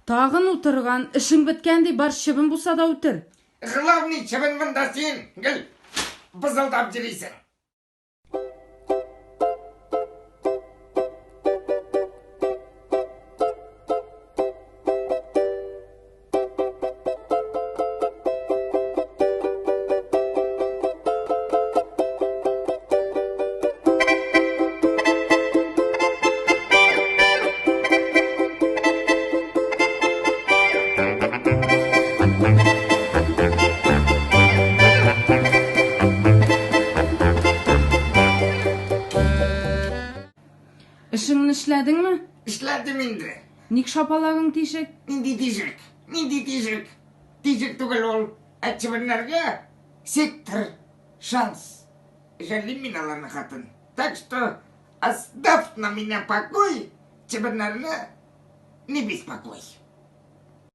Tağın отырған, ішің біткенде бар шыбын болса да өтір. Главный чыбын мында сен, гіл, бызылдап жүрейсің. Ішіңін ішләдің ме? İşledim indi. Ник шапалағың тишек? Нинди тижек. Тижек түгіл ол. Чыбынларға сектор, шанс. Жалим мен аланы қатын. Так что оставь на меня покой, чыбынларына не беспокой.